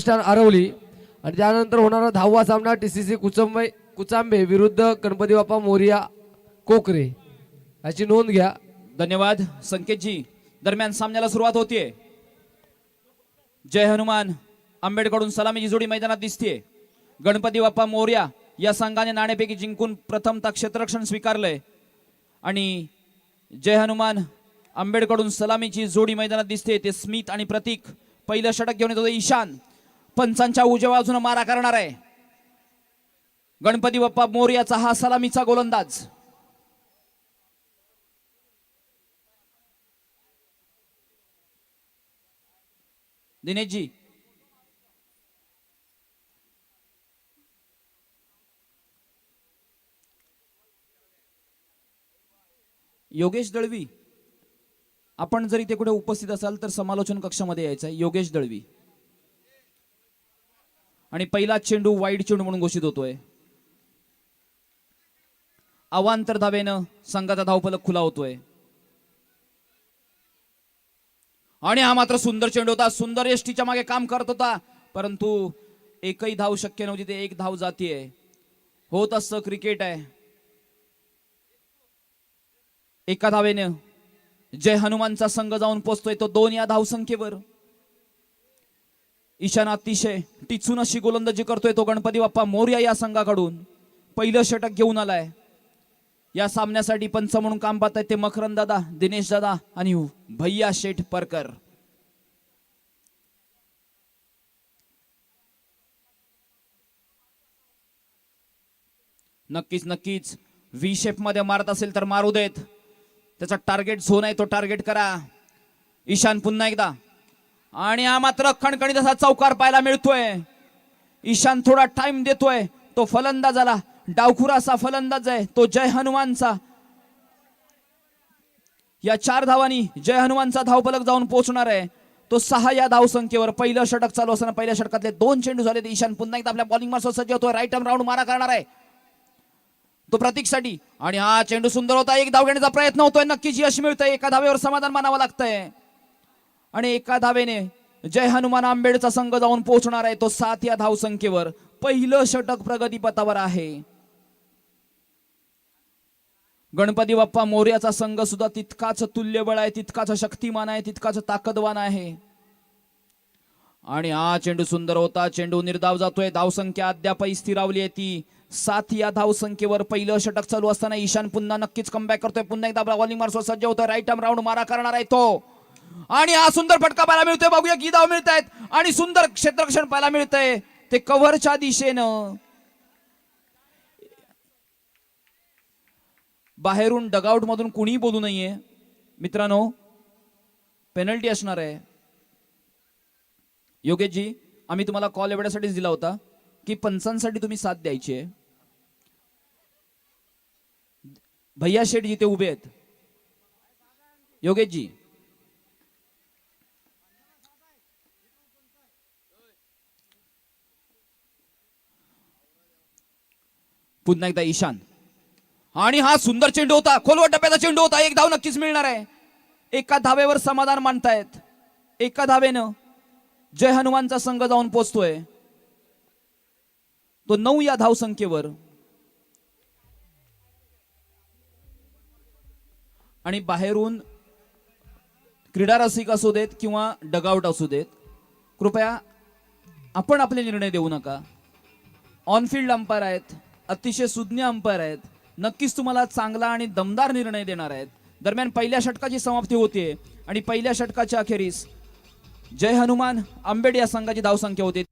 आरवली आणि त्यानंतर होणारा 10वा सामना टीसीसी कुचांबे विरुद्ध गणपती बाप्पा मोरिया कोकरे याची नोंद घ्या। धन्यवाद संकेतजी। दरम्यान सामन्याला सुरुवात होतीये। जय हनुमान आंबेडकडून सलामीची जोडी मैदानात दिसतीये। गणपती बाप्पा मोरिया या संघाने नाणेफेकी जिंकून प्रथमतः क्षेत्ररक्षण स्वीकारलंय आणि जय हनुमान आंबेडकडून सलामीची जोडी मैदानात दिसते। ते स्मित आणि प्रतीक पहिलं षटक घेऊन येतो। ईशान पंचांच्या उजव्या बाजूने मारा करणार आहे। गणपती बाप्पा मोरियाचा हा सलामीचा गोलंदाज। दिनेशजी योगेश दळवी आपण जर इथे कुठे उपस्थित असाल तर समालोचन कक्षामध्ये यायचं आहे। योगेश दळवी आणि पहिला चेंडू वाईड चेंडू म्हणून घोषित होतोय। अवांतर धावेनं संघाचा धावफलक खुला होतोय आणि हा मात्र सुंदर चेंडू होता। सुंदर यष्टीच्या मागे काम करत होता परंतु एकही धाव शक्य नव्हती। ते एक धाव जातीये। होत असतं, क्रिकेट आहे। एका धावेने जय हनुमानचा संघ जाऊन पोहोचतोय तो 2 या धावसंख्येवर। ईशान अतिशय टिचून अशी गोलंदाजी करतोय तो गणपती बाप्पा मोरिया या संघाकडून पहिलं षटक घेऊन आलाय। या सामन्यासाठी पंच म्हणून काम पाहतायत ते मकरंद दादा, दिनेश दादा आणि भैया शेठ परकर। नक्कीच नक्कीच व्ही शेप मध्ये मारत असेल तर मारू देत। त्याचा टार्गेट झोन आहे तो टार्गेट करा। ईशान पुन्हा एकदा आणि हा मात्र खणखणीत असा चौकार पाहायला मिळतोय। ईशान थोडा टाइम देतोय। तो फलंदाजाला डावखुरा असा फलंदाज आहे तो जय हनुमानचा। या 4 धावांनी जय हनुमानचा धावफलक जाऊन पोहोचणार आहे तो 6 या धावसंख्येवर। पहिलं षटक चालू असताना पहिल्या षटकातले 2 चेंडू झाले। ईशान पुन्हा एकदा आपल्या बॉलिंग मार्सवर सज्ज होतोय। राईट आर्म राऊंड मारा करणार आहे तो प्रतीकसाठी आणि हा चेंडू सुंदर होता। एक धाव घेण्याचा प्रयत्न होतोय। नक्कीच यश मिळतंय। एका धावेवर समाधान मानावं लागतंय आणि एका धावेने जय हनुमान आंबेडचा संघ जाऊन पोहोचणार आहे तो 7 या धावसंख्येवर। पहिलं षटक प्रगतीपथावर आहे। गणपती बाप्पा मोर्याचा संघ सुद्धा तितकाच तुल्यबळ आहे, तितकाच शक्तिमान आहे, तितकाच ताकदवान आहे आणि हा चेंडू सुंदर होता। चेंडू निर्धाव जातोय। धावसंख्या अद्यापही स्थिरावली आहे ती 7 या धावसंख्येवर। पहिलं षटक चालू असताना ईशान पुन्हा नक्कीच कमबॅक करतोय। पुन्हा एकदा बॉलिंग मार्सवर सज्ज होतोय। राईट आर्म राऊंड मारा करणार आहे तो आणि हा सुंदर फटका पाहायला मिळतोय। बघूया किती धाव मिळत आहेत आणि सुंदर क्षेत्ररक्षण पाहायला मिळतंय ते कव्हरच्या दिशेनं। बाहेरून डगआउट मधून कुणी बोलू नाहीये मित्रांनो, पेनल्टी असणार आहे। योगेशजी आम्ही तुम्हाला कॉल एवढ्यासाठीच दिला होता की पंचांसाठी तुम्ही साथ द्यायची आहे। भैया शेठ जिथे उभे आहेत योगेशजी पुन्हा एकदा ईशान आणि हा सुंदर चेंडू होता। खोलवर टप्प्याचा चेंडू होता। एक धाव नक्कीच मिळणार आहे। एका धावेवर समाधान मानतायत। एका धावेनं जय हनुमानचा संघ जाऊन पोहोचतोय तो 9 या धावसंख्येवर आणि बाहेरून क्रीडा रसिक असू देत किंवा डगआउट असू देत, कृपया आपण आपले निर्णय देऊ नका। ऑनफिल्ड अंपायर आहेत, अतिशय सुज्ञ अंपायर आहेत, नक्कीच तुम्हाला चांगला आणि दमदार निर्णय देणार आहेत। दरम्यान पहिल्या षटकाची समाप्ती होते आणि पहिल्या षटकाच्या अखेरीस जय हनुमान आंबेड या संघाची धावसंख्या होती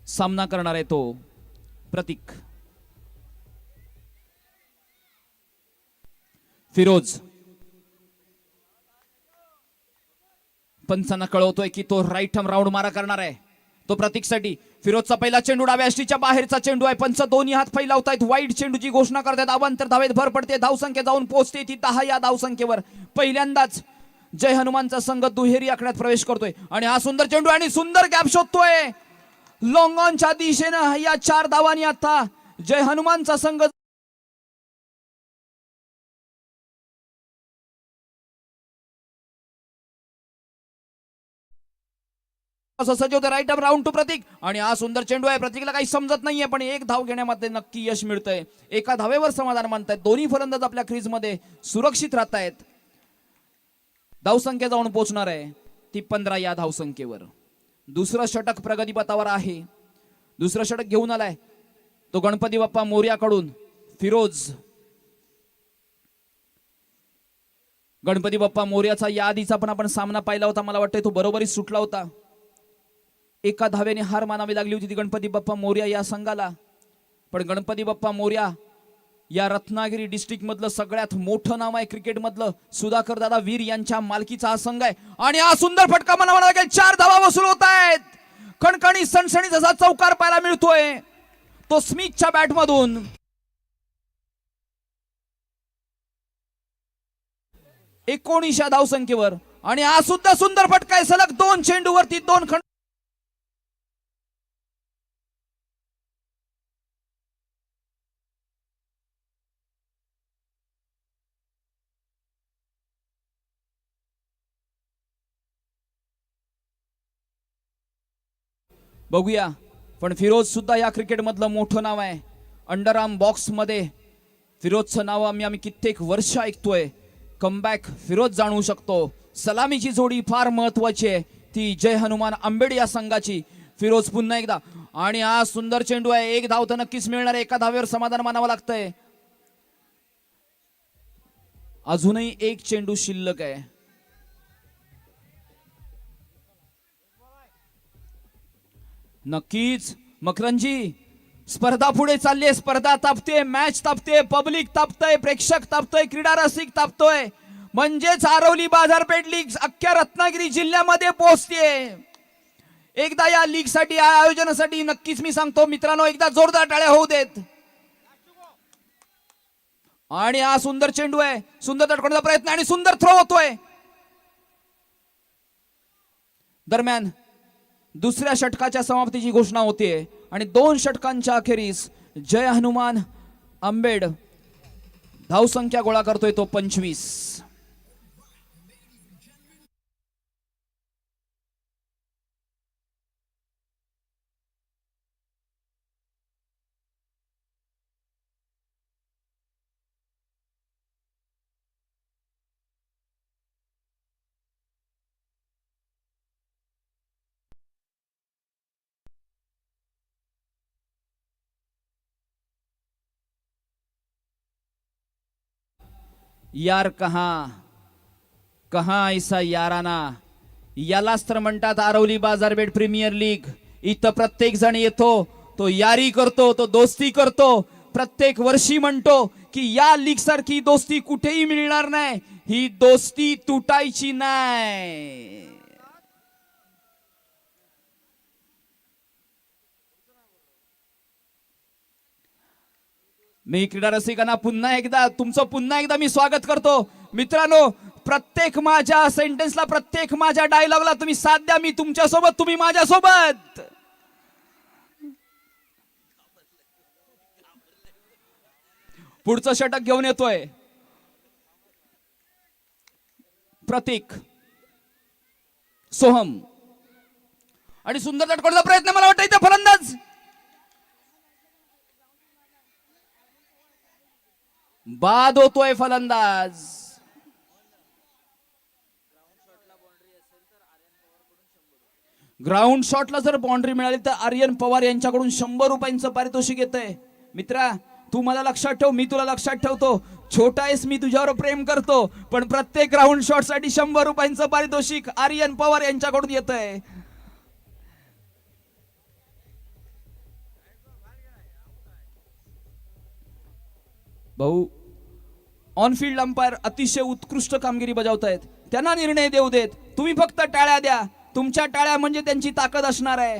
सामना करणार आहे तो प्रतीक फिरोज। पंचांना कळवतोय की तो राईट आर्म राऊंड मारा करणार आहे तो प्रतीकसाठी। फिरोजचा पहिला चेंडू डाव्या यष्टीच्या बाहेरचा चेंडू आहे। पंच दोन्ही हात फैलावतायत। वाईड चेंडूची घोषणा करतायत। अवांतर धावेत भर पडते। धावसंख्या जाऊन पोहोचते ती 10 या धावसंख्येवर। पहिल्यांदाच जय हनुमानचा संघ दुहेरी आकड्यात प्रवेश करतोय आणि हा सुंदर चेंडू आणि सुंदर गॅप शोधतोय लॉंग ऑनच्या दिशेनं. या 4 धावांनी आता जय हनुमानचा संघ सज्ज होते. राईट अप राऊंड टू प्रतीक आणि हा सुंदर चेंडू आहे. प्रतीकला काही समजत नाहीये पण एक धाव घेण्यामध्ये नक्की यश मिळतंय. एका धावेवर समाधान मानतायत. दोन्ही फलंदाज आपल्या क्रीज मध्ये सुरक्षित राहतायत. धावसंख्या जाऊन पोहोचणार आहे ती 15 या धावसंख्येवर. दुसरं षटक प्रगतीपथावर आहे. दुसरं षटक घेऊन आलाय तो गणपती बाप्पा मोरयाकडून फिरोज. गणपती बाप्पा मोरयाचा या आधीचा पण आपण सामना पाहिला होता. मला वाटतं तो बरोबरीच सुटला होता. एका धावेने हार मानावी लागली होती ती गणपती बाप्पा मोरया या संघाला. पण गणपती बाप्पा मोरया या रत्नागिरी डिस्ट्रिक्ट मधलं सगळ्यात मोठं नाव आहे क्रिकेट मधलं. सुधाकर दादा वीर यांच्या मालकीचा हा संघ आहे आणि हा सुंदर फटका म्हणावा लागेल. 4 धावा वसूल होत आहेत. कणकणी सणसणी जसा चौकार पाहायला मिळतोय तो स्मिथच्या बॅट मधून. 19 धावसंख्येवर आणि हा सुद्धा सुंदर फटका आहे. सलग 2 चेंडूवरती 2 खंड. बघूया पण फिरोज सुद्धा या क्रिकेट मधलं मोठं नाव आहे. अंडरआर्म बॉक्स मध्ये फिरोजचं नाव आम्ही कित्येक वर्ष ऐकतोय. कमबॅक फिरोज जाणवू शकतो. सलामीची जोडी फार महत्वाची आहे ती जय हनुमान आंबेड या संघाची. फिरोज पुन्हा एकदा आणि हा सुंदर चेंडू आहे. एक धाव तर नक्कीच मिळणार आहे. एका धावेवर समाधान मानावं लागतंय. अजूनही एक चेंडू शिल्लक आहे. नक्कीच मकरंजी स्पर्धा पुढे चालली आहे. स्पर्धा तापते, मॅच तापते, पब्लिक तापतय, प्रेक्षक तापतोय, क्रीडा रसिक तापतोय. म्हणजेच आरवली बाजारपेठ लीग अख्ख्या रत्नागिरी जिल्ह्यामध्ये पोहोचते. एकदा या लीग साठी या आयोजनासाठी नक्कीच मी सांगतो मित्रांनो एकदा जोरदार टाळ्या होऊ देत. आणि हा सुंदर चेंडू आहे. सुंदर तडकवण्याचा प्रयत्न आणि सुंदर थ्रो होतोय. दरम्यान दुसऱ्या षटकाच्या समाप्तीची घोषणा होते आणि 2 षटकांच्या अखेरीस जय हनुमान आंबेड धावसंख्या गोळा करतोय तो 25. यार कहा ऐसा याराना. यालाच तर म्हणतात आरवली बाजारपेठ प्रीमियर लीग. इथं प्रत्येक जण येतो तो यारी करतो, तो दोस्ती करतो. प्रत्येक वर्षी म्हणतो की या लीग सारखी दोस्ती कुठेही मिळणार नाही. ही दोस्ती तुटायची नाही. मी क्रीडा रसिकांना पुन्हा एकदा मी स्वागत करतो. मित्रांनो प्रत्येक माझ्या सेंटेन्सला प्रत्येक माझ्या डायलॉगला तुम्ही साथ द्या. मी तुमच्या सोबत, तुम्ही माझ्या सोबत. पुढचं षटक घेऊन येतोय प्रतीक सोहम आणि सुंदर तटकोडचा प्रयत्न. मला वाटतं इथे फलंदाज बाद होतोय. फलंदाज ग्राउंड शॉटला जर बाउंड्री मिळाली तर आर्यन पवार यांच्याकडून 100 रुपयांचं पारितोषिक येतंय. मित्रा तू मला लक्षात ठेव, मी तुला लक्षात ठेवतो. छोटा आहेस, मी तुझ्यावर प्रेम करतो, पण प्रत्येक ग्राउंड शॉट साठी 100 रुपयांचं पारितोषिक आर्यन पवार यांच्याकडून येतंय. भाऊ ऑन फील्ड अंपायर अतिशय उत्कृष्ट कामगिरी बजावतायत. त्यांना निर्णय देऊ देत. तुम्ही फक्त टाळ्या द्या. तुमच्या टाळ्या म्हणजे त्यांची ताकद असणार आहे.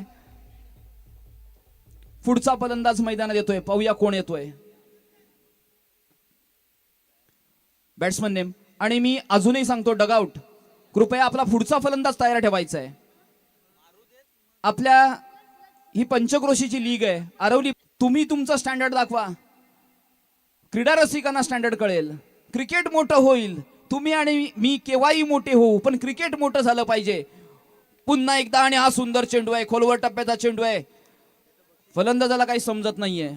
पुढचा फलंदाज मैदानात येतोय. पाहूया कोण येतोय. बॅट्समन नेम आणि मी अजूनही सांगतो डगआउट कृपया आपला पुढचा फलंदाज तयार ठेवायचा आहे. आपल्या ही पंचक्रोशीची लीग आहे. आरवली, तुम्ही तुमचा स्टँडर्ड दाखवा. क्रीडा रसिकांना स्टँडर्ड कळेल. क्रिकेट मोठं होईल, तुम्ही आणि मी केव्हाही मोठे होऊ, पण क्रिकेट मोठं झालं पाहिजे. पुन्हा एकदा, आणि हा सुंदर चेंडू आहे, खोलवर टप्प्याचा चेंडू आहे. फलंदाजाला काही समजत नाहीये.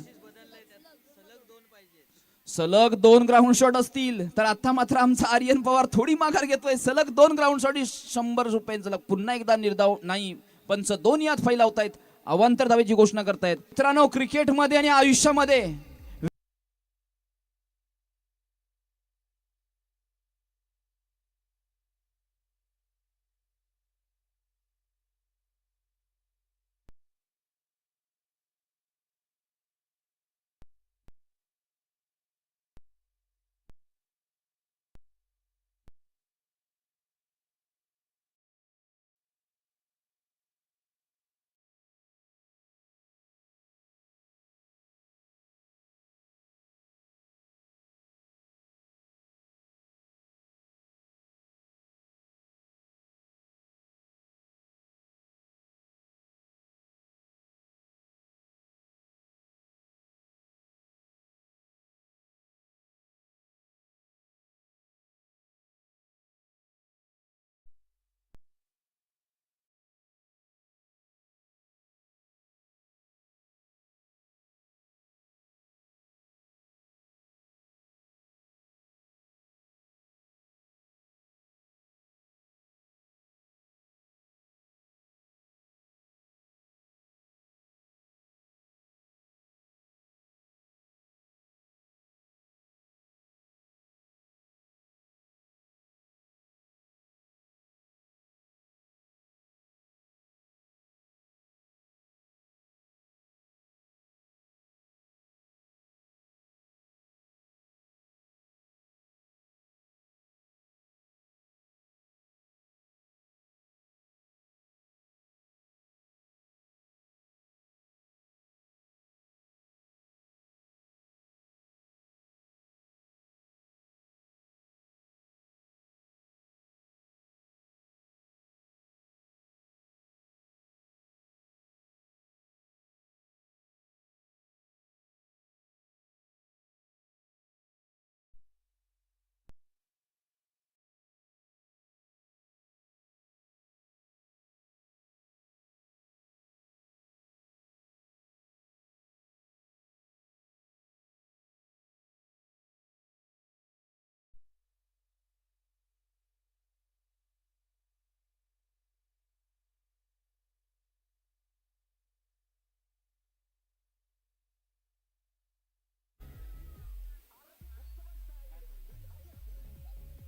सलग 2 ग्राउंड शॉट असतील तर आता मात्र आमचा आर्यन पवार थोडी माघार घेतोय. सलग 2 ग्राउंड शॉट 100 रुपयांचा. पुन्हा एकदा निर्धाव नाही, पंच 2 यात फैलावतायत, अवांतर धावेची घोषणा करतायत. मित्रांनो, क्रिकेटमध्ये आणि आयुष्यामध्ये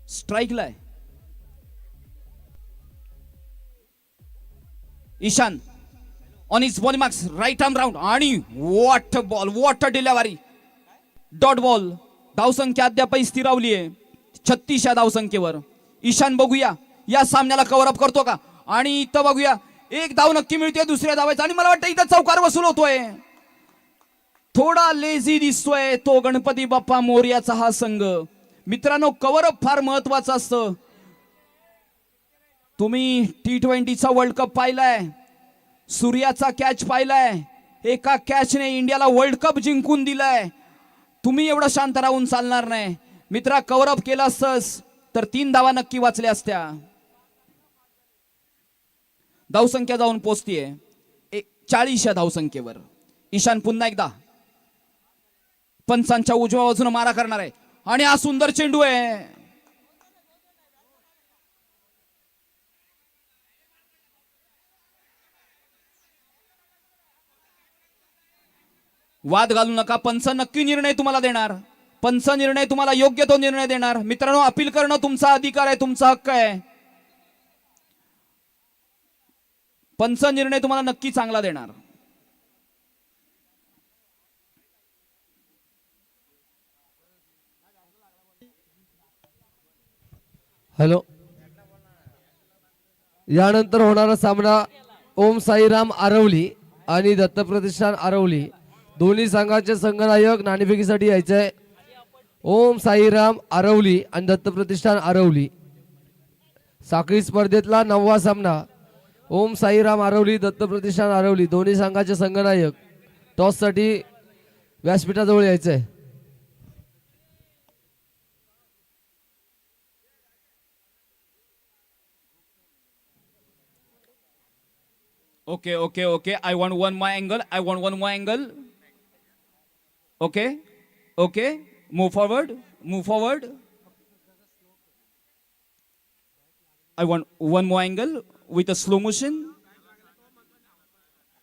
स्ट्राईकला आहे. Ishan on his ball marks, right arm round, आणि what ball, what delivery, dot ball. धावसंख्या अद्यापही स्थिरावली आहे 36 या धावसंख्येवर. ईशान, बघूया या सामन्याला कव्हर अप करतो का. आणि इथं बघूया, एक धाव नक्की मिळते दुसऱ्या धावायचा, आणि मला वाटतं इथं चौकार वसूल होतोय. थोडा लेझी दिसतोय तो गणपती बाप्पा मोरयाचा हा संघ. मित्रांनो, कव्हर अप फार महत्वाचं असतं. तुम्ही T20चा वर्ल्ड कप पाहिलाय, सूर्याचा कॅच पाहिलाय, एका कॅचने इंडियाला वर्ल्ड कप जिंकून दिलाय. तुम्ही एवढं शांत राहून चालणार नाही. मित्रा, कव्हर अप केला असतस तर 3 धावा नक्की वाचल्या असत्या. धावसंख्या जाऊन पोचतीये 40 या धावसंख्येवर. ईशान पुन्हा एकदा पंचांच्या उजव्या बाजूने मारा करणार आहे, आणि हा सुंदर चेंडू आहे. वाद घालू नका. पंच नक्की निर्णय तुम्हाला देणार. पंच निर्णय तुम्हाला योग्य तो निर्णय देणार. मित्रांनो, अपील करणं तुमचा अधिकार आहे, तुमचा हक्क आहे. पंच निर्णय तुम्हाला नक्की चांगला देणार. हॅलो, यानंतर होणारा सामना ओम साईराम आरवली आणि दत्त प्रतिष्ठान आरवली, दोन्ही संघाचे संघनायक नाणेफेकीसाठी यायचे आहे. ओम साईराम आरवली आणि दत्त प्रतिष्ठान आरवली साखळी स्पर्धेतला 9वा सामना ओम साईराम आरवली दत्त प्रतिष्ठान आरवली दोन्ही संघाचे संघनायक टॉस साठी व्यासपीठाजवळ यायचंय. Okay, okay, okay. I want one more angle. I want one more angle. Okay, okay. Move forward. Move forward. I want one more angle with a slow motion.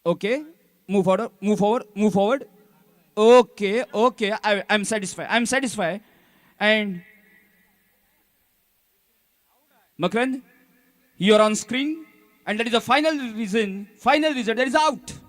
Okay. Move forward. Move forward. Move forward. Okay, okay. I'm satisfied. I'm satisfied. And Makrand, you're on screen. And that is the final reason, final result, that is out.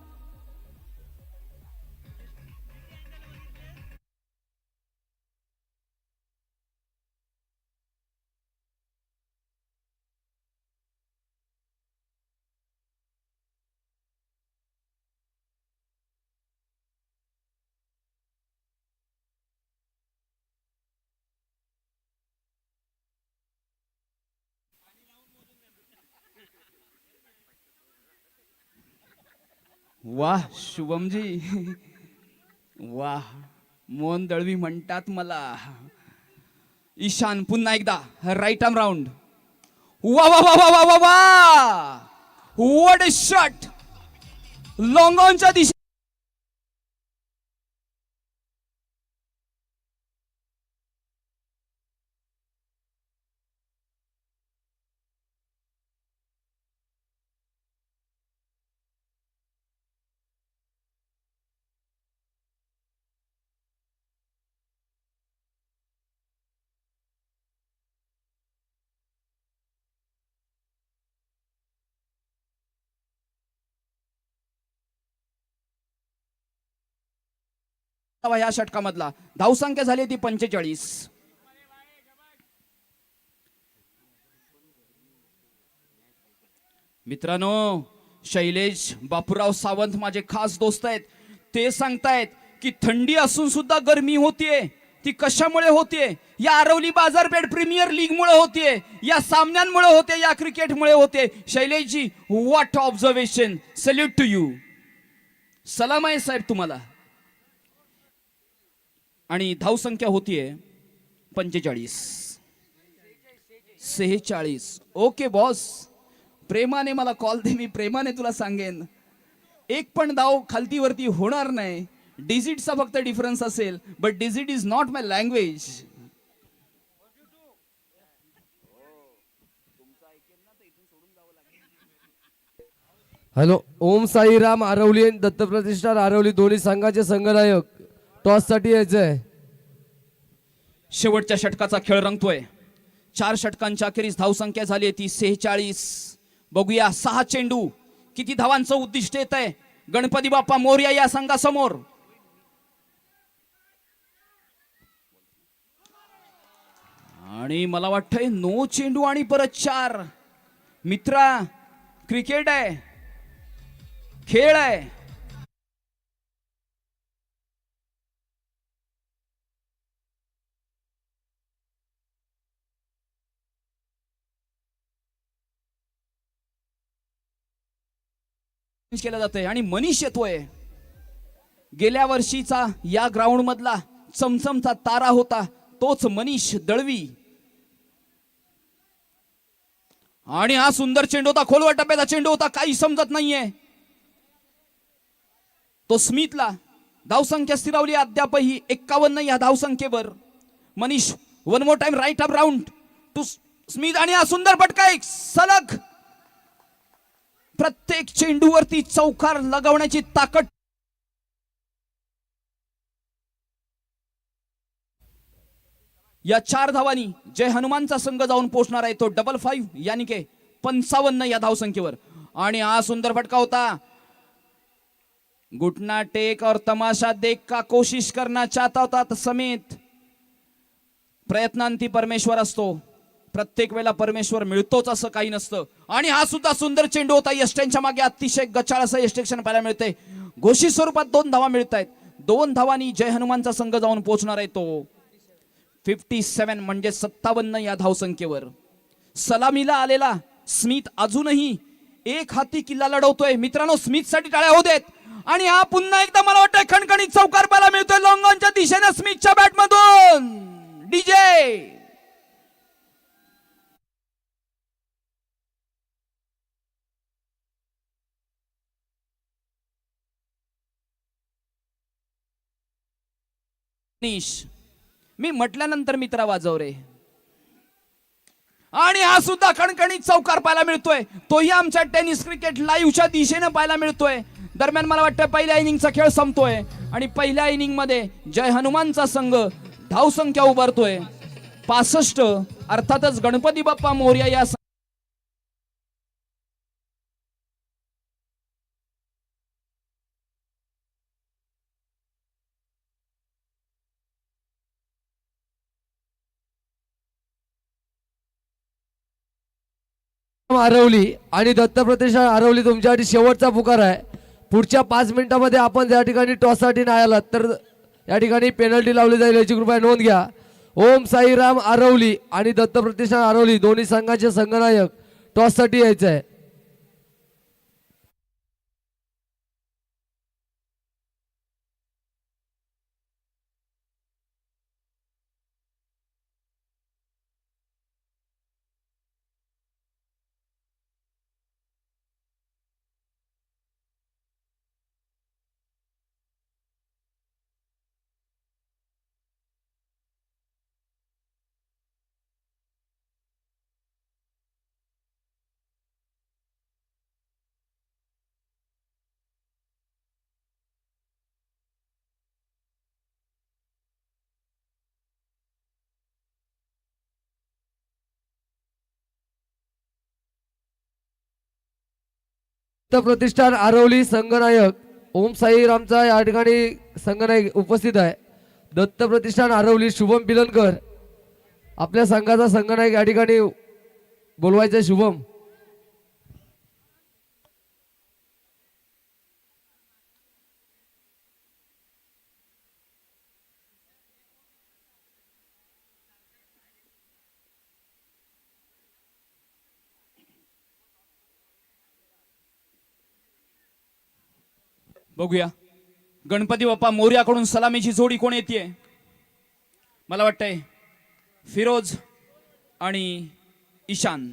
वाह शुभमजी, वाह. मोहन दळवी म्हणतात मला. ईशान पुन्हा एकदा right arm round. वा वा वा वा वा वा वा, व्हॉट अ शॉट. लॉंग ऑनच्या दिशेने या षटकामधला धावसंख्या झाली ती 45. मित्रांनो, शैलेश बापूराव सावंत माझे खास दोस्त आहेत. ते सांगतायत की थंडी असून सुद्धा गरमी होतीये. ती कशामुळे होतीये? या आरवली बाजारपेठ प्रीमियर लीग मुळे होतीये, या सामन्यांमुळे होते, या क्रिकेटमुळे होते. Shaileshji, what observation. Salute to you. सलाम आहे साहेब तुम्हाला. आणि धावसंख्या होतीये 45. 46. ओके बॉस, प्रेमाने मला कॉल दे, मी प्रेमाने तुला सांगेन. एक पण धाव खालती वरती होणार नाही. डिजिटचा फक्त डिफरन्स असेल, but digit is not my language. Hello, Om Sairam Aravali आणि दत्त प्रतिष्ठान आरवली दोन्ही संघाचे संघनायक टॉस साठी यायचंय. शेवटच्या षटकाचा खेळ रंगतोय. 4 षटकांच्या अखेरीस धावसंख्या झाली ती 46. बघूया 6 चेंडू किती धावांचं उद्दिष्ट येत आहे गणपती बाप्पा मोरया या संघासमोर. आणि मला वाटतंय 9 चेंडू आणि परत 4. मित्रा, क्रिकेट आहे, खेळ आहे. केलं जातंय आणि मनीष येतोय. गेल्या वर्षीचा या ग्राउंड मधला चमचमचा तारा होता तोच मनीष दळवी. आणि हा सुंदर चेंडू होता, खोलवर टप्प्याचा चेंडू होता, काही समजत नाहीये. तो स्मिथला. धावसंख्या स्थिरावली अद्यापही 51 या धावसंख्येवर. Manish one more time right up round to Smith. आणि हा सुंदर फटका, एक सलग प्रत्येक चेंडूवरती चौकार लगावण्याची ताकद. या 4 धावांनी जय हनुमानचा संघ जाऊन पोहोचणार आहे तो 55 यानी के 55 या धावसंख्येवर. आणि हा सुंदर फटका होता. घुटना टेक और तमाशा देख का कोशिश करना चाहता होता समेत. प्रयत्नांती परमेश्वर असतो, प्रत्येक वेळेला परमेश्वर मिळतोच असं काही नसतं. आणि हा सुद्धा सुंदर चेंडू होता. यष्टेंच्या मागे अतिशय गचाळ असं यष्टेक्षण पाहायला मिळते. घोषित स्वरूपात 2 धावा मिळत आहेत. 2 धावांनी जय हनुमानचा संघ जाऊन पोहोचणार आहे तो 57 म्हणजे 57 या धावसंख्येवर. सलामीला आलेला स्मिथ अजूनही एक हाती किल्ला लढवतोय. मित्रांनो, स्मिथ साठी टाळ्या होऊ देत. आणि हा पुन्हा एकदा मला वाटतं खणखणीत चौकार पाहायला मिळतोय लॉंगॉनच्या दिशेने स्मिथच्या बॅटमधून. डीजे मी म्हटल्यानंतर मित्रा वाजव रे. आणि हा सुद्धा खणखणीत चौकार पाहायला मिळतोय. तोही आमच्या टेनिस क्रिकेट लाईव्हच्या दिशेने पाहायला मिळतोय. दरम्यान मला वाटतं पहिल्या इनिंगचा खेळ संपतोय आणि पहिल्या इनिंग मध्ये जय हनुमानचा संघ धावसंख्या उभारतोय 65. अर्थातच गणपती बाप्पा मोरया या आरवली आणि दत्त प्रतिष्ठान आरवली तुमच्यासाठी शेवटचा पुकार आहे. पुढच्या 5 मिनिटांमध्ये आपण या ठिकाणी टॉससाठी नाही आलात तर या ठिकाणी पेनल्टी लावली जाईल याची कृपया नोंद घ्या. ओम साईराम आरवली आणि दत्त प्रतिष्ठान आरवली दोन्ही संघाचे संघनायक टॉससाठी यायचं आहे. दत्त प्रतिष्ठान आरवली संघनायक ओम साईरामचा या ठिकाणी संघनायक उपस्थित आहे. दत्त प्रतिष्ठान आरवली शुभम पिलनकर आपल्या संघाचा संघनायक या ठिकाणी बोलवायचा. शुभम बघूया गणपती बाप्पा मोरयाकडून सलामीची जोडी कोण येते. मला वाटतंय फिरोज आणि ईशान.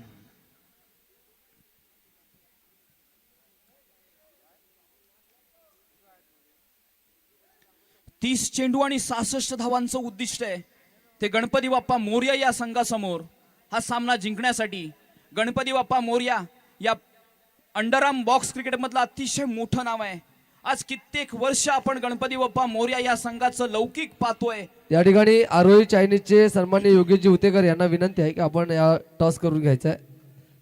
तीस चेंडू आणि 66 धावांचं उद्दिष्ट आहे ते गणपती बाप्पा मोरया या संघासमोर. हा सामना जिंकण्यासाठी गणपती बाप्पा मोरया या अंडरआर्म बॉक्स क्रिकेट मधलं अतिशय मोठं नाव आहे. आज कित्येक वर्ष आपण गणपती बाप्पा मोरया या संघाचं लौकिक पाहतोय. या ठिकाणी आरोही चायनीजचे सन्मान्य योगेशजी उतेकर यांना विनंती आहे की आपण या टॉस करून घ्यायचा आहे.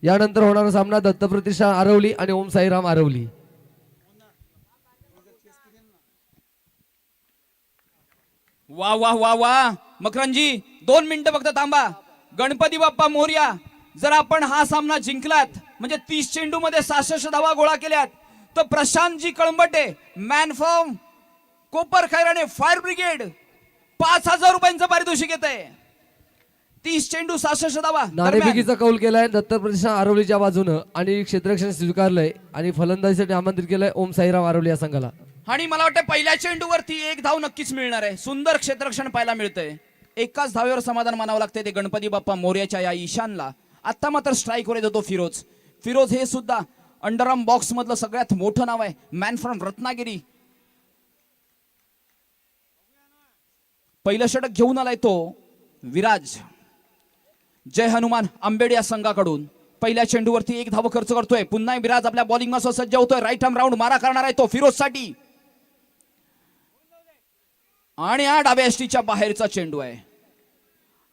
यानंतर होणारा सामना दत्त प्रतिष्ठान आरवली आणि ओम साईराम आरवली. वा वा वा वा मकरंजी 2 मिनिटं फक्त थांबा. गणपती बाप्पा मोरया जर आपण हा सामना जिंकलात म्हणजे 30 चेंडू मध्ये 66 धावा गोळा केल्यात तर Prashantji Kalambate man from Kopar Khairane fire brigade 5000 रुपयांचं पारितोषिक येत आहे. 30 चेंडू 66 धावा. नाणेफेकीचा कौल केलाय दत्त प्रतिष्ठान आरवलीच्या बाजूनं आणि क्षेत्ररक्षण स्वीकारलंय आणि फलंदाजीसाठी आमंत्रित केलंय ओम साईराम आरवली या संघाला. आणि मला वाटतं पहिल्या चेंडूवरती 1 धाव नक्कीच मिळणार आहे. सुंदर क्षेत्ररक्षण पाहायला मिळतंय. एकाच धावेवर समाधान मानावं लागतंय ते गणपती बाप्पा मोरयाच्या या ईशानला. आता मात्र स्ट्राईकवर येतो फिरोज. फिरोज हे सुद्धा अंडरआर्म बॉक्स मधलं सगळ्यात मोठं नाव आहे. Man from Ratnagiri. पहिलं षटक घेऊन आलाय तो विराज. जय हनुमान आंबेड या संघाकडून पहिल्या चेंडूवरती 1 धाव खर्च करतोय. पुन्हा विराज आपल्या बॉलिंग मध्ये सज्ज होतोय. राईट आर्म राऊंड मारा करणार आहे तो फिरोज साठी. आणि हा डाव्या एसटीच्या बाहेरचा चेंडू आहे.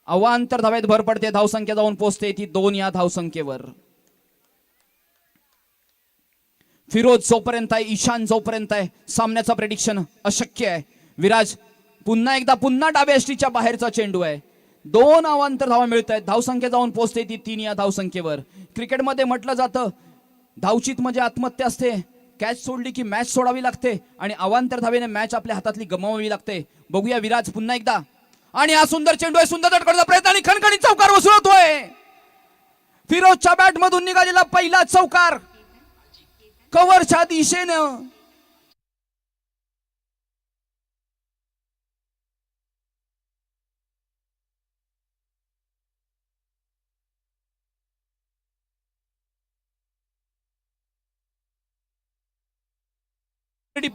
अवांतर धावेत भर पडते. धावसंख्या जाऊन पोहोचते ती 2 या धावसंख्येवर. फिरोज जोपर्यंत आहे ईशान जोपर्यंत आहे सामन्याचा प्रेडिक्शन अशक्य आहे. विराज पुन्हा डाव्या एसटीच्या बाहेरचा चेंडू आहे. 2 अवांतर धावा मिळत आहेत. धावसंख्या जाऊन पोहोचते ती 3 या धावसंख्येवर. क्रिकेटमध्ये म्हटलं जातं धावचीत म्हणजे आत्महत्या असते. कॅच सोडली की मॅच सोडावी लागते आणि अवांतर धावेने मॅच आपल्या हातातली गमावावी लागते. बघूया विराज पुन्हा एकदा. आणि हा सुंदर चेंडू आहे. सुंदर तटकडाचा प्रयत्न आणि खणखणीत चौकार वसूल होतोय. फिरोजच्या बॅट मधून निघालेला पहिला चौकार कव्हरच्या दिशेनं.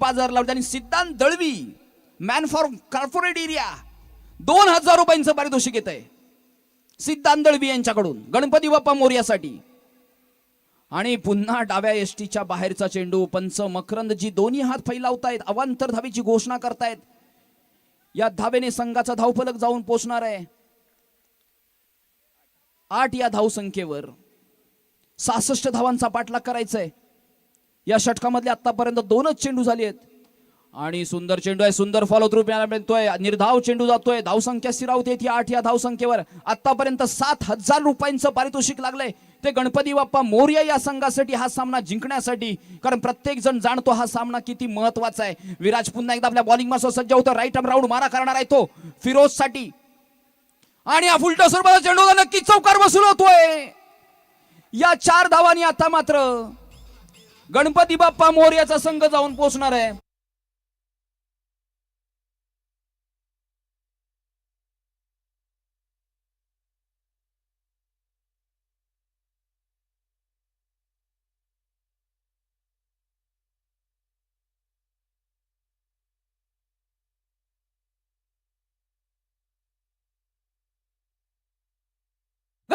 पाच हजार लावले आणि सिद्धांत Dalvi man for corporate area 2000 रुपयांचं पारितोषिक येत आहे सिद्धांत दळवी यांच्याकडून गणपती बाप्पा मोरयासाठी. आणि पुन्हा डाव्या एसटीच्या बाहेरचा चेंडू. पंच मकरंदजी दोन्ही हात फैलावतायत, अवांतर धावेची घोषणा करतायत. या धावेने संघाचा धावफलक जाऊन पोहोचणार आहे 8 या धावसंख्येवर. 66 धावांचा पाठलाग करायचा आहे. या षटकामधले आतापर्यंत 2च चेंडू झाले आहेत. आणि सुंदर चेंडू आहे, सुंदर फॉलो थ्रू मिळतोय, निर्धाव चेंडू जातोय. धावसंख्या स्थिरावते ती 8 या धावसंख्येवर. आतापर्यंत 7000 रुपयांचं पारितोषिक लागलंय ते गणपती बाप्पा मोरया या संघासाठी, हा सामना जिंकण्यासाठी. कारण प्रत्येक जण जाणतो हा सामना किती महत्वाचा आहे. विराज पुन्हा एकदा आपल्या बॉलिंग मार्सवर सज्ज होतो. राईट आर्म राऊंड मारा करणार आहे तो फिरोज साठी. आणि हा फुलटॉस स्वरूपाचा चेंडू नक्की चौकार वसूल होतोय. या 4 धावांनी आता मात्र गणपती बाप्पा मोरयाचा संघ जाऊन पोहोचणार आहे.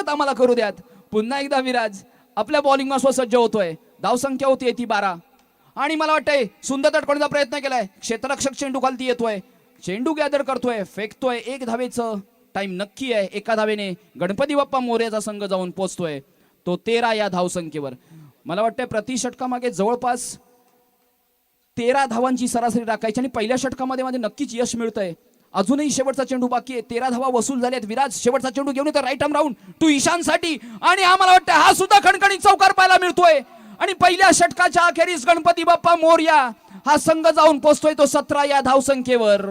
आम्हाला करू द्यात. पुन्हा एकदा विराज आपल्या बॉलिंग मार्सवर सज्ज होतोय. धावसंख्या होती ती 12. आणि मला वाटतंय सुंदर तटकोण्याचा प्रयत्न केलाय. क्षेत्ररक्षक चेंडू खालती येतोय, चेंडू गॅदर करतोय, फेकतोय. 1 धावेचं टाइम नक्की आहे. 1 धावेने गणपती बाप्पा मोरयाचा संघ जाऊन पोहोचतोय तो 13 या धावसंख्येवर. मला वाटतंय प्रति षटकामागे जवळपास 13 धावांची सरासरी राखायची. आणि पहिल्या षटकामध्ये माझे नक्कीच यश मिळतंय. अजूनही शेवटचा चेंडू बाकी आहे. 13 धावा वसूल झाल्यात. विराज शेवटचा चेंडू घेऊन येतो right arm round to Ishan साठी. आणि आम्हाला वाटतं हा सुद्धा खणखणीत चौकार पाहायला मिळतोय. आणि पहिल्या षटकाच्या अखेरीस गणपती बाप्पा मोरया हा संघ जाऊन पोहोचतोय तो 17 या धावसंख्येवर.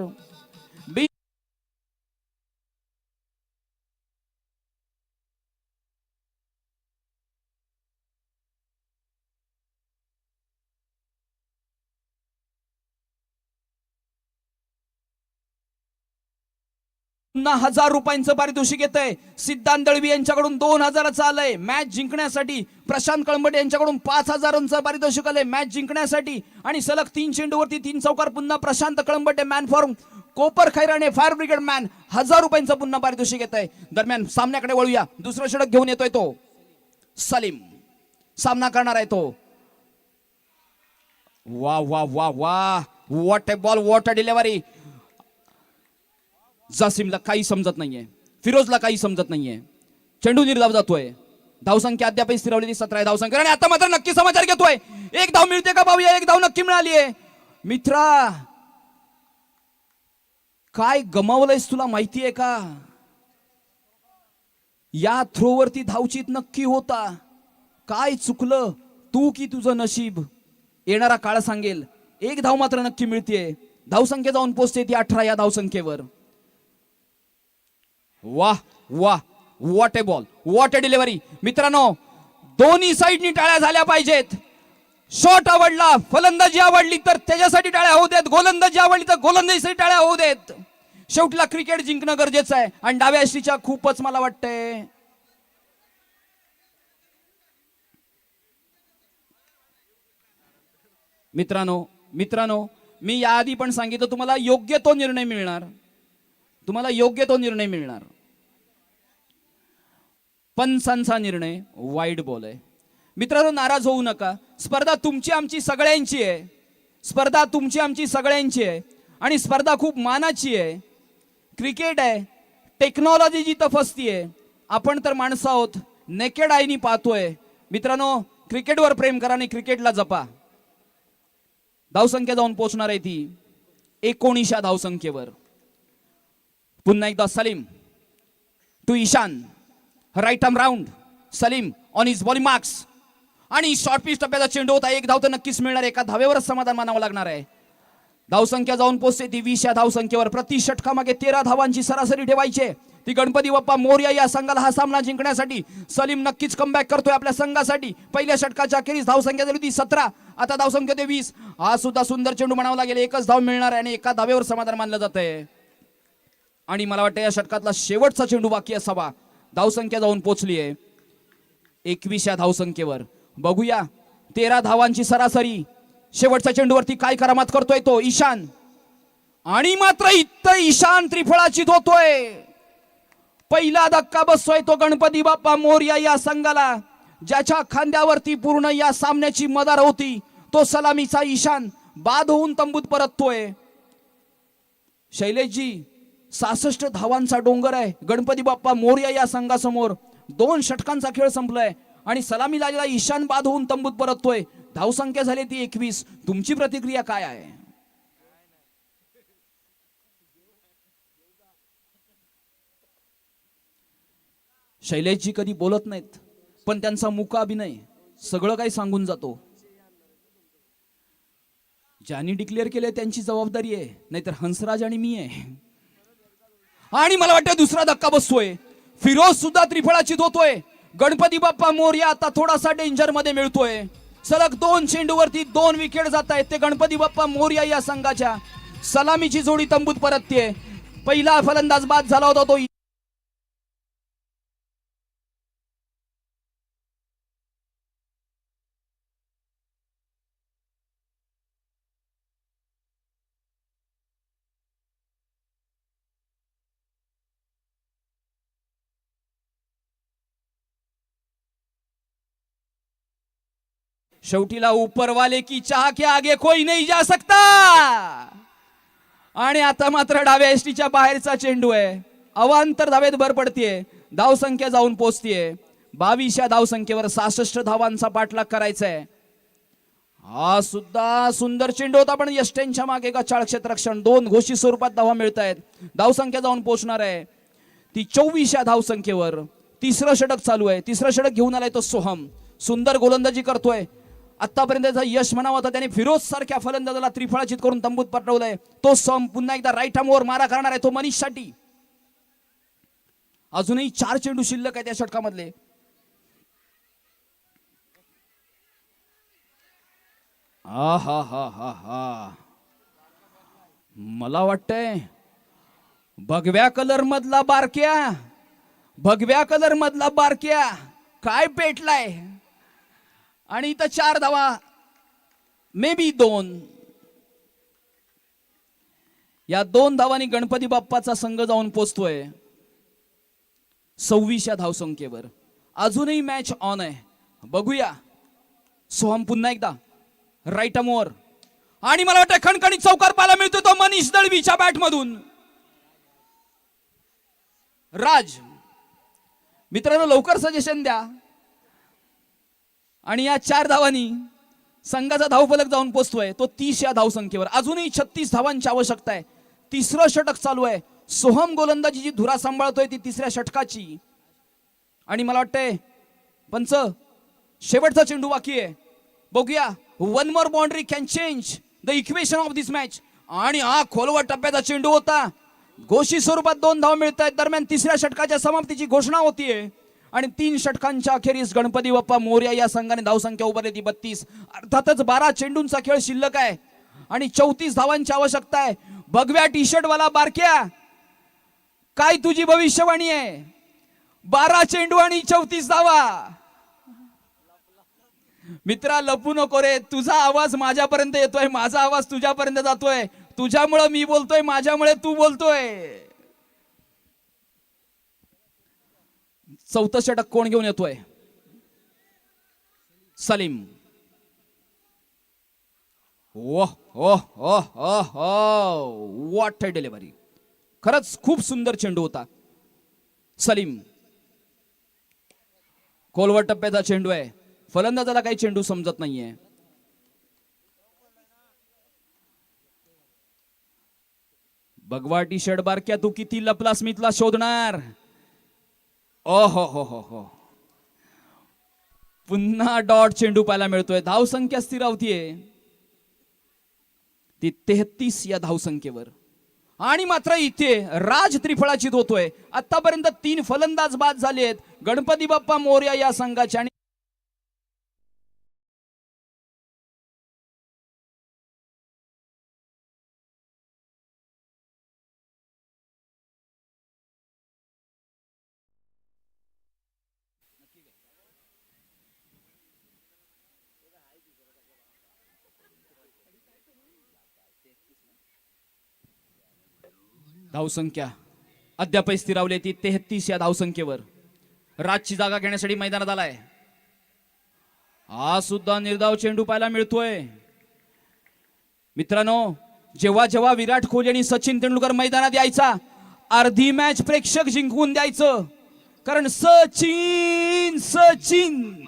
पुन्हा 1000 रुपयांचं पारितोषिक येतंय. सिद्धांत दळवी यांच्याकडून 2000चं आलंय मॅच जिंकण्यासाठी. प्रशांत कळंबटे यांच्याकडून 5000चं पारितोषिक आलंय मॅच जिंकण्यासाठी. आणि सलग 3 चेंडूवरती 3 चौकार. पुन्हा Prashant Kalambate man for Kopar Khairane fire brigade man 1000 रुपयांचं पुन्हा पारितोषिक येतंय. दरम्यान सामन्याकडे वळूया. दुसरं षटक घेऊन येतोय तो सलीम. सामना करणार आहे तो. वा वा वा वा, what a ball, what a delivery. जासिमला काही समजत नाहीये, फिरोजला काही समजत नाहीये. चेंडू निर्धाव जातोय. धावसंख्या अद्याप स्थिरावलेली 17 धावसंख्या. आणि आता मात्र नक्की समाचार घेतोय. 1 धाव मिळते का पाहूया. 1 धाव नक्की मिळाली आहे. मित्रा काय गमावलंयस तुला माहितीये का. या थ्रोवरती धावचीत नक्की होता. काय चुकलं तू की तुझं नशीब, येणारा काळ सांगेल. 1 धाव मात्र नक्की मिळतेय. धावसंख्या जाऊन पोहोचते ती 18 या धावसंख्येवर. वाह वाह, what a ball, what a delivery. मित्रांनो दोन्ही साइडनी टाळ्या झाल्या पाहिजेत. शॉट आवडला, फलंदाजी आवडली तर त्याच्यासाठी टाळ्या होऊ देत. गोलंदाजी आवडली तर गोलंदाजीसाठी टाळ्या होऊ देत. शेवटला क्रिकेट जिंकणं गरजेचं आहे. आणि डाव्या एसटीच्या खूपच मला वाटतंय मित्रांनो मी याआधी पण सांगितलं तुम्हाला योग्य तो निर्णय मिळणार. तुम्हाला योग्य तो निर्णय मिळणार. पंचांचा निर्णय वाईड बॉल आहे. मित्रांनो नाराज होऊ नका. स्पर्धा तुमची आमची सगळ्यांची आहे. स्पर्धा तुमची आमची सगळ्यांची आहे. आणि स्पर्धा खूप मानाची आहे. क्रिकेट आहे, टेक्नॉलॉजी जी तफसती आहे. आपण तर माणसं आहोत, नेकेड आईनी पाहतोय. मित्रांनो क्रिकेटवर प्रेम करा आणि क्रिकेटला जपा. धावसंख्या जाऊन पोहोचणार आहे ती 19 या धावसंख्येवर. पुन्हा एकदा Saleem to Ishan. Right arm round Saleem on his bowling marks. आणि शॉर्ट पिच टप्प्याचा चेंडू होता. 1 धाव तर नक्कीच मिळणार. 1 धावेवरच समाधान मानावं लागणार आहे. धावसंख्या जाऊन पोहोचते ती 20 या धावसंख्येवर. प्रति षटकामागे 13 धावांची सरासरी ठेवायची. ती गणपती बाप्पा मोरया या संघाला हा सामना जिंकण्यासाठी सलीम नक्कीच कमबॅक करतोय आपल्या संघासाठी. पहिल्या षटकाच्या अखेरीस धावसंख्या झाली होती 17, आता धावसंख्या होते 20. हा सुद्धा सुंदर चेंडू म्हणावा लागेल, एकच धाव मिळणार आहे आणि एका धावेवर समाधान मानलं जात आहे. आणि मला वाटतं या षटकातला शेवटचा चेंडू बाकी असावा. धावसंख्या जाऊन पोहोचली आहे 21 या धावसंख्येवर. बघूया 13 धावांची सरासरी. शेवटच्या चेंडूवरती काय करामात करतोय तो ईशान, आणि मात्र इथं ईशान त्रिफळाची धोतोय. पहिला धक्का बसतोय तो गणपती बाप्पा मोरया या संघाला, ज्याच्या खांद्यावरती पूर्ण या सामन्याची मदार होती. तो सलामीचा ईशान बाद होऊन तंबूत परततोय. शैलेशजी 66 धावांचा डोंगर आहे गणपती बाप्पा मोरया या संघासमोर. 2 षटकांचा खेळ संपलाय आणि सलामी झालेला ईशान बाद होऊन तंबूत परततोय. धावसंख्या झाली ती 21. तुमची प्रतिक्रिया काय आहे? शैलेशजी कधी बोलत नाहीत, पण त्यांचा मुका अभिनय सगळं काही सांगून जातो. ज्यांनी डिक्लेअर केले त्यांची जबाबदारी आहे, नाहीतर हंसराज आणि मी आहे. आणि मला वाटतं दुसरा धक्का बसतोय. फिरोज सुद्धा त्रिफळाची धोतोय. गणपती बाप्पा मोरया आता थोडासा डेंजर मध्ये मिळतोय. सलग 2 चेंडूवरती 2 विकेट जात आहेत. ते गणपती बाप्पा मोरया या संघाच्या सलामीची जोडी तंबूत परतते. पहिला फलंदाज बाद झाला होता तो शेवटीला ऊपर वाले की चाह के आगे कोई नहीं जा सकता. आणि आता मात्र डाव्या एसटीच्या बाहेरचा चेंडू आहे. अवांतर धावेत भर पडतीये. धावसंख्या जाऊन पोहोचतीये 22 या धावसंख्येवर. 66 धावांचा पाठलाग करायचा आहे. हा सुद्धा सुंदर चेंडू होता, पण यष्टेंच्या मागे गचाळ क्षेत्ररक्षण. 2 घोषित स्वरूपात धावा मिळत आहेत. धावसंख्या जाऊन पोहोचणार आहे ती 24 या धावसंख्येवर. तिसरं षटक चालू आहे. तिसरं षटक घेऊन आलाय तो सोहम. सुंदर गोलंदाजी करतोय. आतापर्यंत यश म्हणावं होता त्याने फिरोज सारख्या फलंदाजाला त्रिफळाचित करून तंबूत पाठवलंय. तो सम पुन्हा एकदा राईट आर्मवर मारा करणार आहे तो मनीष साठी. अजूनही 4 चेंडू शिल्लक आहेत या षटकामधले. हा हा हा हा हा मला वाटतंय भगव्या कलर मधला बारक्या काय पेटलाय. आणि इथं 4 धावा, मे बी 2. या 2 धावांनी गणपती बाप्पाचा संघ जाऊन पोचतोय 26 या धावसंख्येवर. अजूनही मॅच ऑन आहे. बघूया सोहम पुन्हा एकदा राईट आर्मवर. आणि मला वाटतं खणखणीत चौकार पाहायला मिळतो तो मनीष दळवीच्या बॅट मधून. राज मित्रांनो लवकर सजेशन द्या. आणि या 4 धावांनी संघाचा धावफलक जाऊन पोहोचतोय तो 30 या धावसंख्येवर. अजूनही 36 धावांची आवश्यकता आहे. तिसरं षटक चालू आहे. सोहम गोलंदाजीची धुरा सांभाळतोय ती तिसऱ्या षटकाची. आणि मला वाटतंय पंच शेवटचा चेंडू बाकी आहे. बघूया one more boundary can change the equation of this match. आणि हा खोलवर टप्प्याचा चेंडू होता. घोषित स्वरूपात 2 धावा मिळत आहेत. दरम्यान तिसऱ्या षटकाच्या समाप्तीची घोषणा होतीये. आणि 3 षटकांच्या अखेरीस गणपती बाप्पा मोरया या संघाने धावसंख्या उभारली ती 32. अर्थातच 12 चेंडूंचा खेळ शिल्लक आहे आणि 34 धावांची आवश्यकता आहे. भगव्या टी शर्ट वाला बारक्या काय तुझी भविष्यवाणी आहे? 12 चेंडू आणि 34 धावा. मित्रा लपू नको रे. तुझा आवाज माझ्यापर्यंत येतोय, माझा आवाज तुझ्यापर्यंत जातोय. तुझ्यामुळे मी बोलतोय, माझ्यामुळे तू बोलतोय. 4थं षटक कोण घेऊन येतोय? सलीम. ओह ओह ओह ओह व्हॉट अ डिलिव्हरी. खरंच खूप सुंदर चेंडू होता. सलीम खोलवर टप्प्याचा चेंडू आहे. फलंदाजाला काही चेंडू समजत नाहीये. भगवा टी शर्ट बारक्या तू किती लपला स्मिथला शोधणार. ओहो हो हो हो. पुन्हा डॉट चेंडू पाहायला मिळतोय. धावसंख्या स्थिरावतीये ती 33 या धावसंख्येवर. आणि मात्र इथे राज त्रिफळाचीत होतोय. आतापर्यंत 3 फलंदाज बाद झाले आहेत गणपती बाप्पा मोरया या संघाचे. आणि धावसंख्या अद्यापही स्थिरावली ती 33 या धावसंख्येवर. राजची जागा घेण्यासाठी मैदानात आलाय. हा सुद्धा निर्धाव चेंडू पाहायला मिळतोय. मित्रांनो, जेव्हा जेव्हा विराट कोहली आणि सचिन तेंडुलकर मैदानात यायचा अर्धी मॅच प्रेक्षक जिंकून द्यायचं. कारण सचिन सचिन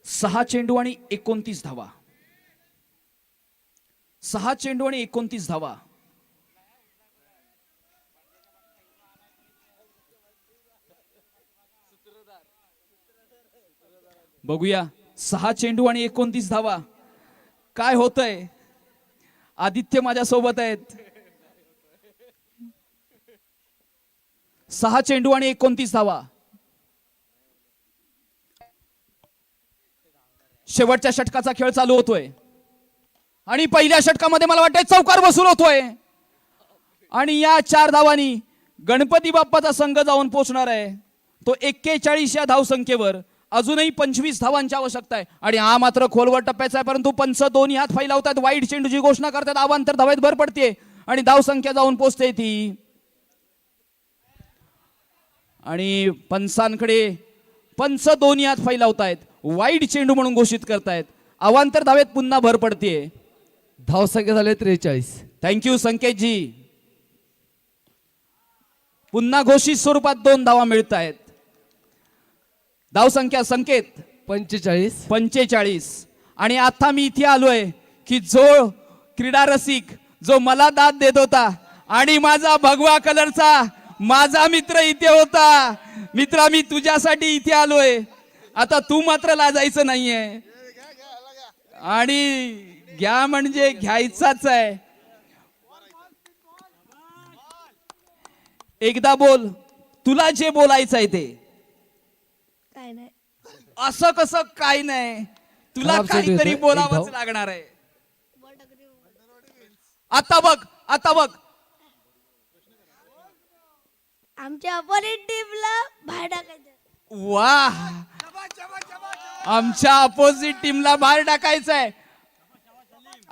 6 चेंडू आणि 29 धावा. 6 चेंडू आणि 29 धावा. बघूया 6 चेंडू आणि 29 धावा काय होतंय. आदित्य माझ्या सोबत आहेत. 6 चेंडू आणि 29 धावा. शेवटच्या षटकाचा खेळ चालू होतोय आणि पहिल्या षटकामध्ये मला वाटतंय चौकार वसूल होतोय. आणि या 4 धावांनी गणपती बाप्पाचा संघ जाऊन पोहोचणार आहे तो 41 या धावसंख्येवर. अजूनही 25 धावांची आवश्यकता आहे. आणि हा मात्र खोलवर टप्प्याचा आहे परंतु पंच दोन्ही हात फैलावतात. वाईड चेंडूची घोषणा करतात. अवांतर धावेत भर पडते आणि धावसंख्या जाऊन पोहोचते ती. आणि पंचांकडे पंच दोन्ही हात फैलावतायत. वाईड चेंडू म्हणून घोषित करतायत. अवांतर धावेत पुन्हा भर पडते. धावसंख्या झाले 43. थँक्यू संकेतजी. पुन्हा घोषित स्वरूपात 2 धावा मिळत आहेत. धावसंख्या संकेत 45. आणि आता मी इथे आलोय की जो क्रीडा रसिक जो मला दाद देत होता आणि माझा भगवा कलरचा माझा मित्र इथे होता. मित्रा, मी तुझ्यासाठी इथे आलोय. आता तू मात्र लाजायचं नाहीये. आणि घ्या म्हणजे घ्यायचाच आहे. एकदा बोल, तुला जे बोलायचं आहे ते. काय नाही. असं कसं काय नाही, तुला खराब चेंडू काहीतरी येतोय. बोलावंच एक लागणार आहे. आता बघ, आता बघ. आमच्या अपोजिट टीमला बाहेर टाकायचं. वाह, आमच्या अपोजिट टीमला बाहेर टाकायचंय.